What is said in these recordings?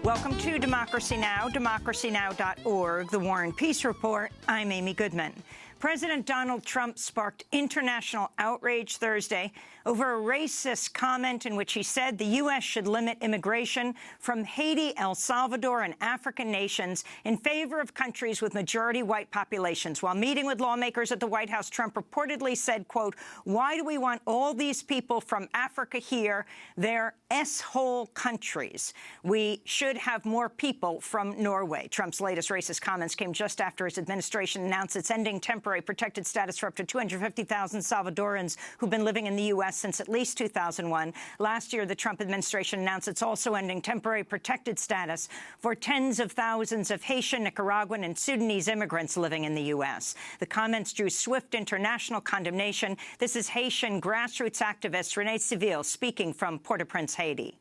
Welcome to Democracy Now!, democracynow.org, The War and Peace Report. I'm Amy Goodman. President Donald Trump sparked international outrage Thursday over a racist comment in which he said the U.S. should limit immigration from Haiti, El Salvador, and African nations in favor of countries with majority white populations. While meeting with lawmakers at the White House, Trump reportedly said, quote, "Why do we want all these people from Africa here? They're S-hole countries. We should have more people from Norway." Trump's latest racist comments came just after his administration announced it's ending temporary protected status for up to 250,000 Salvadorans who've been living in the U.S. since at least 2001. Last year, the Trump administration announced it's also ending temporary protected status for tens of thousands of Haitian, Nicaraguan, and Sudanese immigrants living in the U.S. The comments drew swift international condemnation. This is Haitian grassroots activist Renee Civil speaking from Port-au-Prince, Haiti.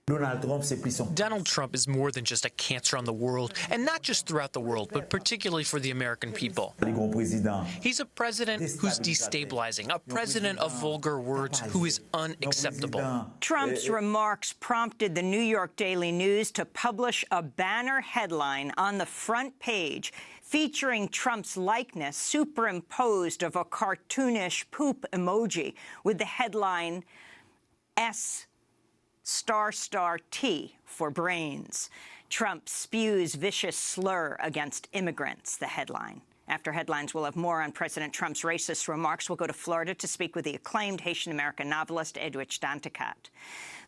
Donald Trump is more than just a cancer on the world, and not just throughout the world, but particularly for the American people. He's a president who's destabilizing, a president of vulgar words who is unacceptable. Trump's remarks prompted the New York Daily News to publish a banner headline on the front page featuring Trump's likeness superimposed of a cartoonish poop emoji with the headline S***T for brains. Trump spews vicious slur against immigrants, the headline. After headlines, we'll have more on President Trump's racist remarks. We'll go to Florida to speak with the acclaimed Haitian-American novelist Edwidge Danticat.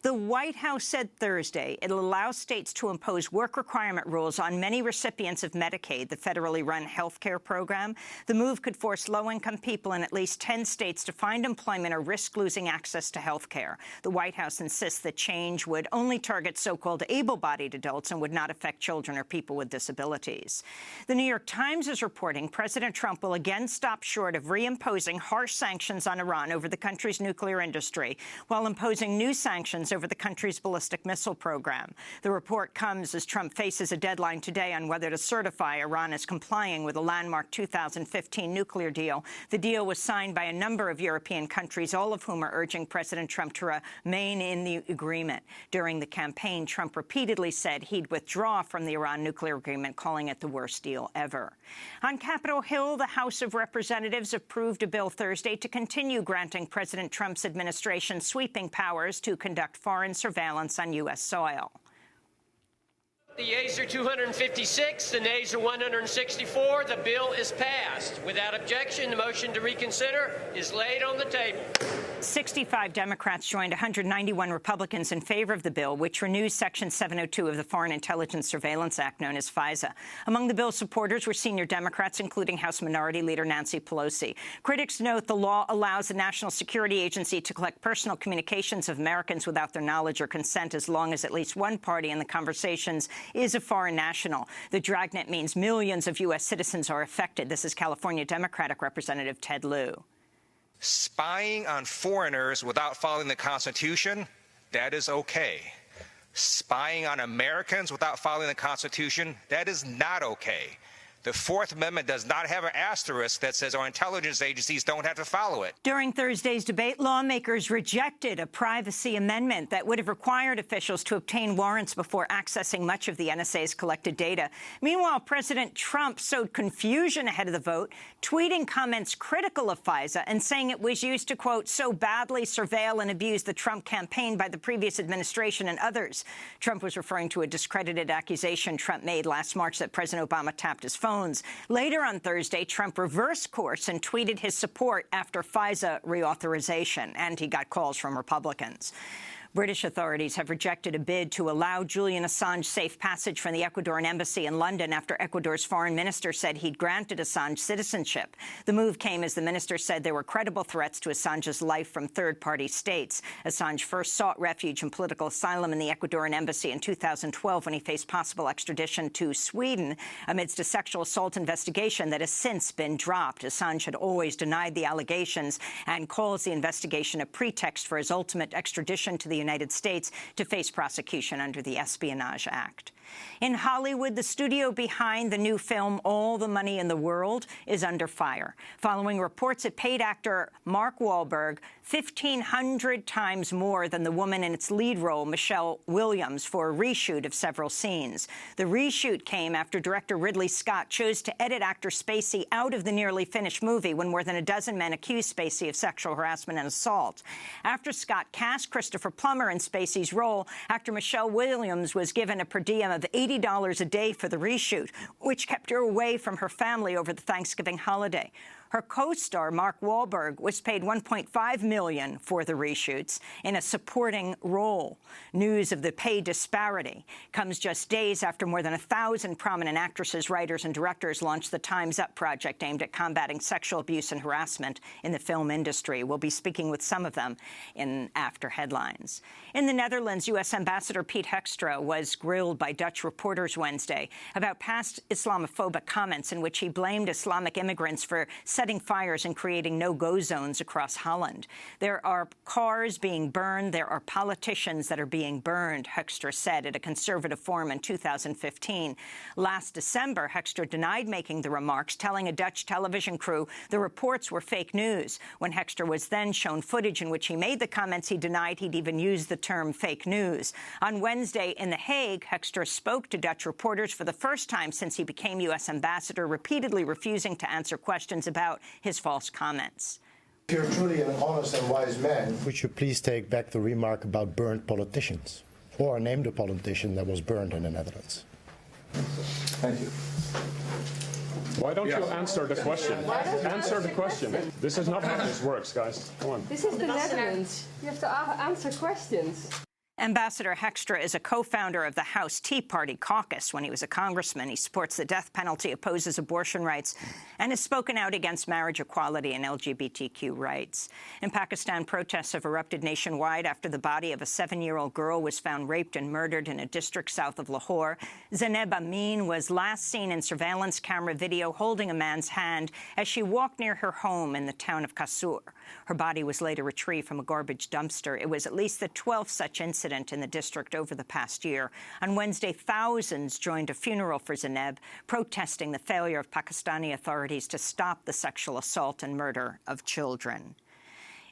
The White House said Thursday it'll allow states to impose work requirement rules on many recipients of Medicaid, the federally run health care program. The move could force low-income people in at least 10 states to find employment or risk losing access to health care. The White House insists the change would only target so-called able-bodied adults and would not affect children or people with disabilities. The New York Times is reporting President Trump will again stop short of reimposing harsh sanctions on Iran over the country's nuclear industry, while imposing new sanctions over the country's ballistic missile program. The report comes as Trump faces a deadline today on whether to certify Iran as complying with a landmark 2015 nuclear deal. The deal was signed by a number of European countries, all of whom are urging President Trump to remain in the agreement. During the campaign, Trump repeatedly said he'd withdraw from the Iran nuclear agreement, calling it the worst deal ever. On Capitol Hill, the House of Representatives approved a bill Thursday to continue granting President Trump's administration sweeping powers to conduct foreign surveillance on U.S. soil. The yeas are 256, the nays are 164. The bill is passed. Without objection, the motion to reconsider is laid on the table. 65 Democrats joined 191 Republicans in favor of the bill, which renews Section 702 of the Foreign Intelligence Surveillance Act, known as FISA. Among the bill's supporters were senior Democrats, including House Minority Leader Nancy Pelosi. Critics note the law allows the National Security Agency to collect personal communications of Americans without their knowledge or consent, as long as at least one party in the conversations is a foreign national. The dragnet means millions of U.S. citizens are affected. This is California Democratic Representative Ted Lieu. Spying on foreigners without following the Constitution, that is okay. Spying on Americans without following the Constitution, that is not okay. The Fourth Amendment does not have an asterisk that says our intelligence agencies don't have to follow it. During Thursday's debate, lawmakers rejected a privacy amendment that would have required officials to obtain warrants before accessing much of the NSA's collected data. Meanwhile, President Trump sowed confusion ahead of the vote, tweeting comments critical of FISA and saying it was used to, quote, so badly surveil and abuse the Trump campaign by the previous administration and others. Trump was referring to a discredited accusation Trump made last March that President Obama tapped his phone. Later on Thursday, Trump reversed course and tweeted his support after FISA reauthorization, and he got calls from Republicans. British authorities have rejected a bid to allow Julian Assange safe passage from the Ecuadorian embassy in London after Ecuador's foreign minister said he'd granted Assange citizenship. The move came as the minister said there were credible threats to Assange's life from third-party states. Assange first sought refuge and political asylum in the Ecuadorian embassy in 2012 when he faced possible extradition to Sweden amidst a sexual assault investigation that has since been dropped. Assange had always denied the allegations and calls the investigation a pretext for his ultimate extradition to the United States to face prosecution under the Espionage Act. In Hollywood, the studio behind the new film All the Money in the World is under fire, following reports it paid actor Mark Wahlberg 1,500 times more than the woman in its lead role, Michelle Williams, for a reshoot of several scenes. The reshoot came after director Ridley Scott chose to edit actor Spacey out of the nearly finished movie when more than a dozen men accused Spacey of sexual harassment and assault. After Scott cast Christopher Plummer in Spacey's role, actor Michelle Williams was given a per diem of $80 a day for the reshoot, which kept her away from her family over the Thanksgiving holiday. Her co-star, Mark Wahlberg, was paid $1.5 million for the reshoots in a supporting role. News of the pay disparity comes just days after more than 1,000 prominent actresses, writers and directors launched the Time's Up project aimed at combating sexual abuse and harassment in the film industry. We'll be speaking with some of them in After Headlines. In the Netherlands, U.S. Ambassador Pete Hoekstra was grilled by Dutch reporters Wednesday about past Islamophobic comments in which he blamed Islamic immigrants for setting fires and creating no-go zones across Holland. There are cars being burned. There are politicians that are being burned, Hoekstra said at a conservative forum in 2015. Last December, Hoekstra denied making the remarks, telling a Dutch television crew the reports were fake news. When Hoekstra was then shown footage in which he made the comments, he denied he'd even used the term fake news. On Wednesday in The Hague, Hoekstra spoke to Dutch reporters for the first time since he became U.S. ambassador, repeatedly refusing to answer questions about his false comments. If you're truly an honest and wise man, would you please take back the remark about burnt politicians, or name the politician that was burned in the Netherlands? Thank you. Why don't you answer the question? Answer the question. This is not how this works, guys. Come on. This is the Netherlands. You have to answer questions. Ambassador Hoekstra is a co-founder of the House Tea Party caucus. When he was a congressman, he supports the death penalty, opposes abortion rights, and has spoken out against marriage equality and LGBTQ rights. In Pakistan, protests have erupted nationwide after the body of a 7-year-old girl was found raped and murdered in a district south of Lahore. Zainab Amin was last seen in surveillance camera video holding a man's hand as she walked near her home in the town of Kasur. Her body was later retrieved from a garbage dumpster. It was at least the 12th such incident in the district over the past year. On Wednesday, thousands joined a funeral for Zainab, protesting the failure of Pakistani authorities to stop the sexual assault and murder of children.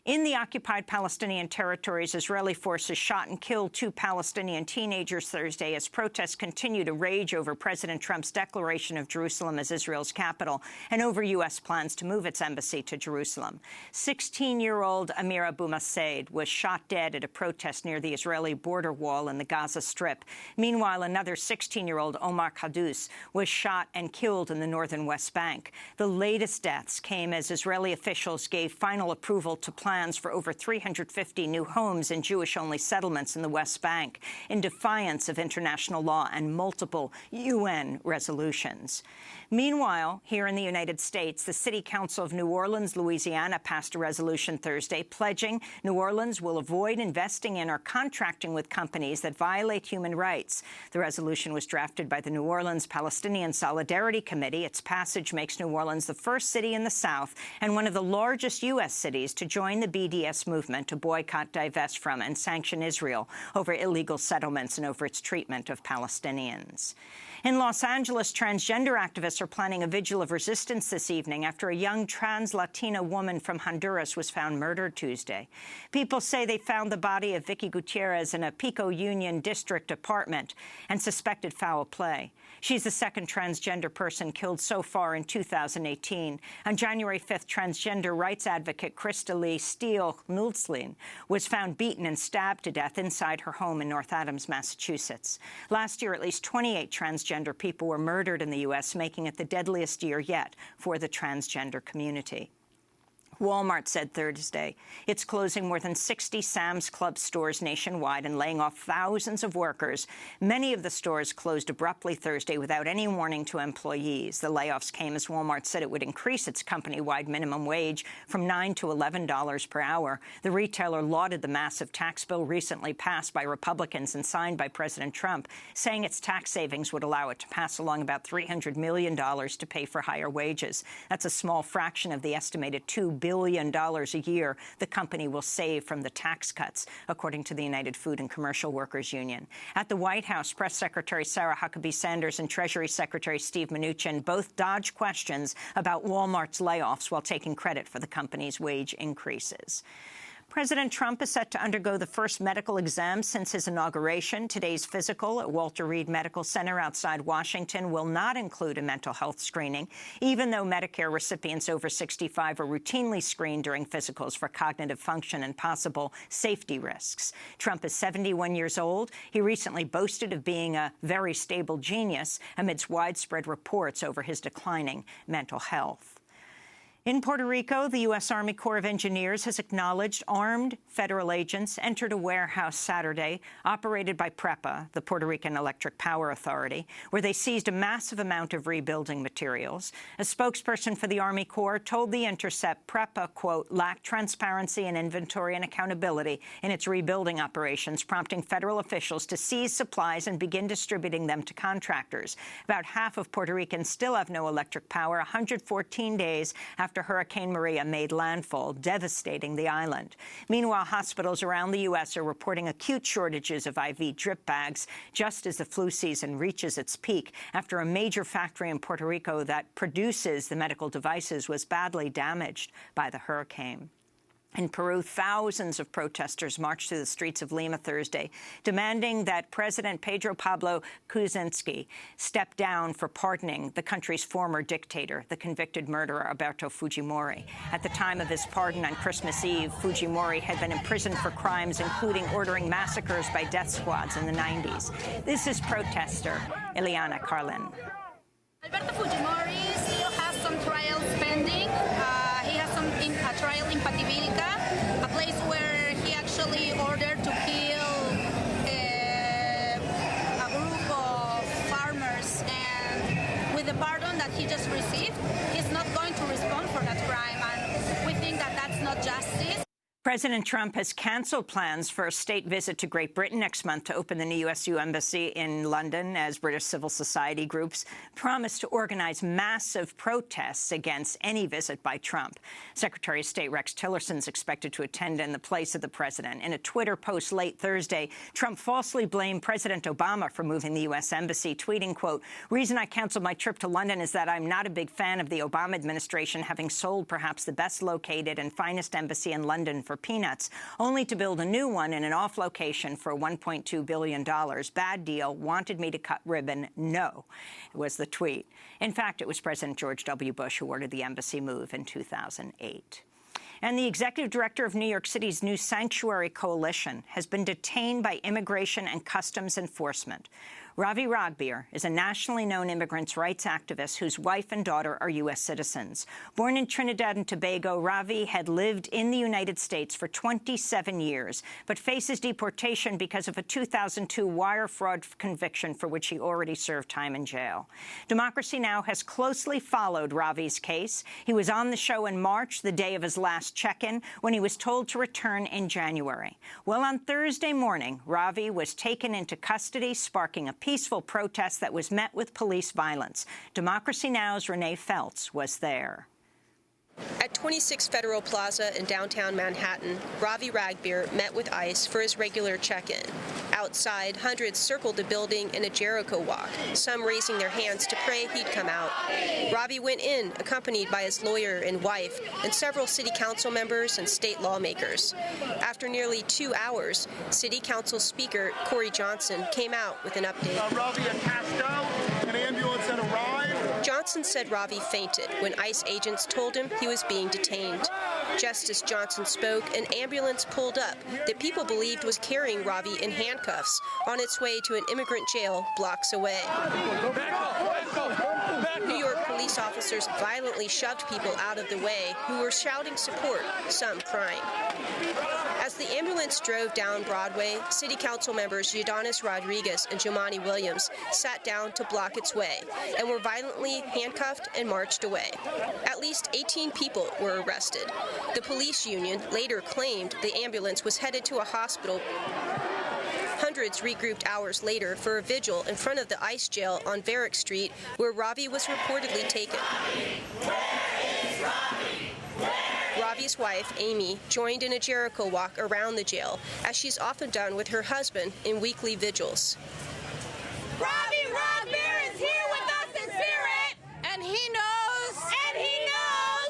In the occupied Palestinian territories, Israeli forces shot and killed 2 Palestinian teenagers Thursday as protests continue to rage over President Trump's declaration of Jerusalem as Israel's capital and over U.S. plans to move its embassy to Jerusalem. 16-year-old Amir Abu Masaid was shot dead at a protest near the Israeli border wall in the Gaza Strip. Meanwhile, another 16-year-old Omar Qaddous was shot and killed in the northern West Bank. The latest deaths came as Israeli officials gave final approval to plans for over 350 new homes in Jewish-only settlements in the West Bank, in defiance of international law and multiple UN resolutions. Meanwhile, here in the United States, the City Council of New Orleans, Louisiana, passed a resolution Thursday pledging New Orleans will avoid investing in or contracting with companies that violate human rights. The resolution was drafted by the New Orleans Palestinian Solidarity Committee. Its passage makes New Orleans the first city in the South and one of the largest U.S. cities to join the BDS movement to boycott, divest from, and sanction Israel over illegal settlements and over its treatment of Palestinians. In Los Angeles, transgender activists are planning a vigil of resistance this evening after a young trans-Latina woman from Honduras was found murdered Tuesday. People say they found the body of Vicky Gutierrez in a Pico Union District apartment and suspected foul play. She's the second transgender person killed so far in 2018. On January 5th, transgender rights advocate Krista Lee Steele-Knudslin was found beaten and stabbed to death inside her home in North Adams, Massachusetts. Last year, at least 28 transgender people were murdered in the U.S., making it the deadliest year yet for the transgender community. Walmart said Thursday it's closing more than 60 Sam's Club stores nationwide and laying off thousands of workers. Many of the stores closed abruptly Thursday without any warning to employees. The layoffs came as Walmart said it would increase its company-wide minimum wage from $9 to $11 per hour. The retailer lauded the massive tax bill recently passed by Republicans and signed by President Trump, saying its tax savings would allow it to pass along about $300 million to pay for higher wages. That's a small fraction of the estimated $2 billion billion a year the company will save from the tax cuts, according to the United Food and Commercial Workers Union. At the White House, Press Secretary Sarah Huckabee Sanders and Treasury Secretary Steve Mnuchin both dodged questions about Walmart's layoffs while taking credit for the company's wage increases. President Trump is set to undergo the first medical exam since his inauguration. Today's physical at Walter Reed Medical Center outside Washington will not include a mental health screening, even though Medicare recipients over 65 are routinely screened during physicals for cognitive function and possible safety risks. Trump is 71 years old. He recently boasted of being a very stable genius amidst widespread reports over his declining mental health. In Puerto Rico, the U.S. Army Corps of Engineers has acknowledged armed federal agents entered a warehouse Saturday operated by PREPA, the Puerto Rican Electric Power Authority, where they seized a massive amount of rebuilding materials. A spokesperson for the Army Corps told The Intercept PREPA, quote, lacked transparency and inventory and accountability in its rebuilding operations, prompting federal officials to seize supplies and begin distributing them to contractors. About half of Puerto Ricans still have no electric power 114 days after Hurricane Maria made landfall, devastating the island. Meanwhile, hospitals around the U.S. are reporting acute shortages of IV drip bags just as the flu season reaches its peak after a major factory in Puerto Rico that produces the medical devices was badly damaged by the hurricane. In Peru, thousands of protesters marched through the streets of Lima Thursday, demanding that President Pedro Pablo Kuczynski step down for pardoning the country's former dictator, the convicted murderer Alberto Fujimori. At the time of his pardon on Christmas Eve, Fujimori had been imprisoned for crimes including ordering massacres by death squads in the 90s. This is protester Eliana Carlin. Alberto Fujimori still has some trials pending. He has some trial in Pativilca, a place where he actually ordered to kill a group of farmers. And with the pardon that he just received, he's not going to respond for that crime. And we think that that's not justice. President Trump has canceled plans for a state visit to Great Britain next month to open the new U.S. embassy in London as British civil society groups promise to organize massive protests against any visit by Trump. Secretary of State Rex Tillerson is expected to attend in the place of the president. In a Twitter post late Thursday, Trump falsely blamed President Obama for moving the U.S. embassy, tweeting, quote, "Reason I canceled my trip to London is that I'm not a big fan of the Obama administration having sold perhaps the best located and finest embassy in London for peanuts, only to build a new one in an off location for $1.2 billion. Bad deal. Wanted me to cut ribbon. No," was the tweet. In fact, it was President George W. Bush who ordered the embassy move in 2008. And the executive director of New York City's new Sanctuary Coalition has been detained by Immigration and Customs Enforcement. Ravi Ragbir is a nationally known immigrants' rights activist whose wife and daughter are U.S. citizens. Born in Trinidad and Tobago, Ravi had lived in the United States for 27 years, but faces deportation because of a 2002 wire fraud conviction for which he already served time in jail. Democracy Now! Has closely followed Ravi's case. He was on the show in March, the day of his last check-in, when he was told to return in January. Well, on Thursday morning, Ravi was taken into custody, sparking a peaceful protest that was met with police violence. Democracy Now!'s Renee Feltz was there. At 26 Federal Plaza in downtown Manhattan, Ravi Ragbir met with ICE for his regular check-in. Outside, hundreds circled the building in a Jericho walk, some raising their hands to pray he'd come out. Ravi went in, accompanied by his lawyer and wife, and several city council members and state lawmakers. After nearly 2 hours, City Council Speaker Corey Johnson came out with an update. Ravi had passed out. An ambulance had arrived. Johnson said Ravi fainted when ICE agents told him he was being detained. Just as Johnson spoke, an ambulance pulled up that people believed was carrying Ravi in handcuffs on its way to an immigrant jail blocks away. New York police officers violently shoved people out of the way who were shouting support, some crying. As the ambulance drove down Broadway, City Council members Ydanis Rodriguez and Jumaane Williams sat down to block its way and were violently handcuffed and marched away. At least 18 people were arrested. The police union later claimed the ambulance was headed to a hospital. Hundreds regrouped hours later for a vigil in front of the ICE jail on Varick Street, where Ravi was reportedly taken. Ravi's wife, Amy, joined in a Jericho walk around the jail, as she's often done with her husband in weekly vigils. Ravi Ragbeer is here with us in spirit, and he knows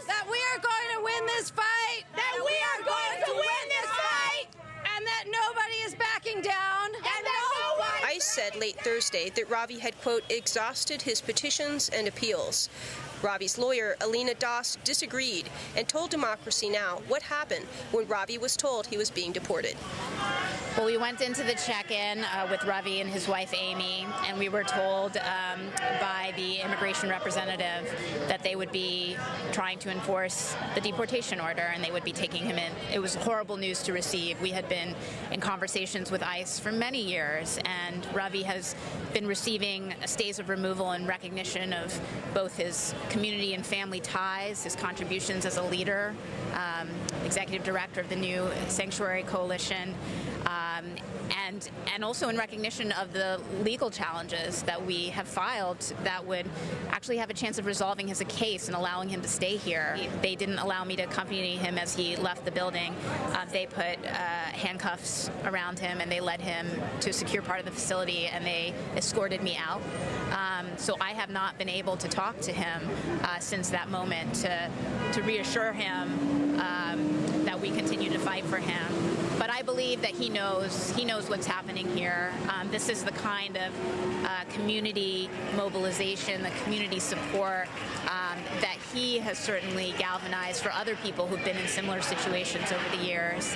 that we are going to win this fight, and that nobody is backing down, ICE said late Thursday that Ravi had, quote, exhausted his petitions and appeals. Ravi's lawyer, Alina Das, disagreed and told Democracy Now! What happened when Ravi was told he was being deported. Well, we went into the check-in with Ravi and his wife, Amy, and we were told by the immigration representative that they would be trying to enforce the deportation order and they would be taking him in. It was horrible news to receive. We had been in conversations with ICE for many years, and Ravi has been receiving stays of removal in recognition of both his community and family ties, his contributions as a leader, executive director of the new Sanctuary Coalition, and also in recognition of the legal challenges that we have filed that would actually have a chance of resolving his case and allowing him to stay here. They didn't allow me to accompany him as he left the building. They put handcuffs around him and they led him to a secure part of the facility and they escorted me out. So I have not been able to talk to him since that moment to reassure him that we continue to fight for him. But I believe that he knows what's happening here. This is the kind of community mobilization, the community support that he has certainly galvanized for other people who've been in similar situations over the years.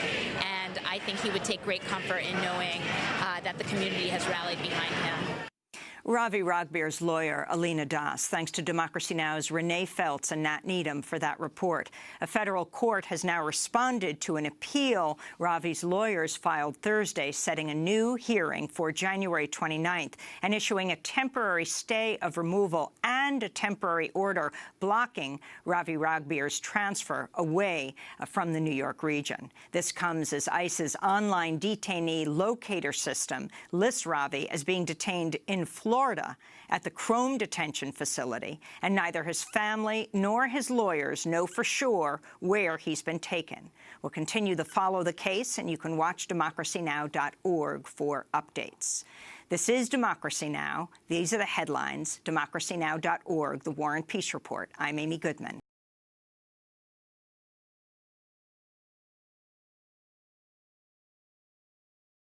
And I think he would take great comfort in knowing that the community has rallied behind him. Ravi Ragbeer's lawyer, Alina Das. Thanks to Democracy Now!'s Renee Feltz and Nat Needham for that report. A federal court has now responded to an appeal Ravi's lawyers filed Thursday, setting a new hearing for January 29th and issuing a temporary stay of removal and a temporary order blocking Ravi Ragbeer's transfer away from the New York region. This comes as ICE's online detainee locator system lists Ravi as being detained in Florida at the Chrome detention facility, and neither his family nor his lawyers know for sure where he's been taken. We'll continue to follow the case, and you can watch democracynow.org for updates. This is Democracy Now! These are the headlines. democracynow.org, The War and Peace Report. I'm Amy Goodman.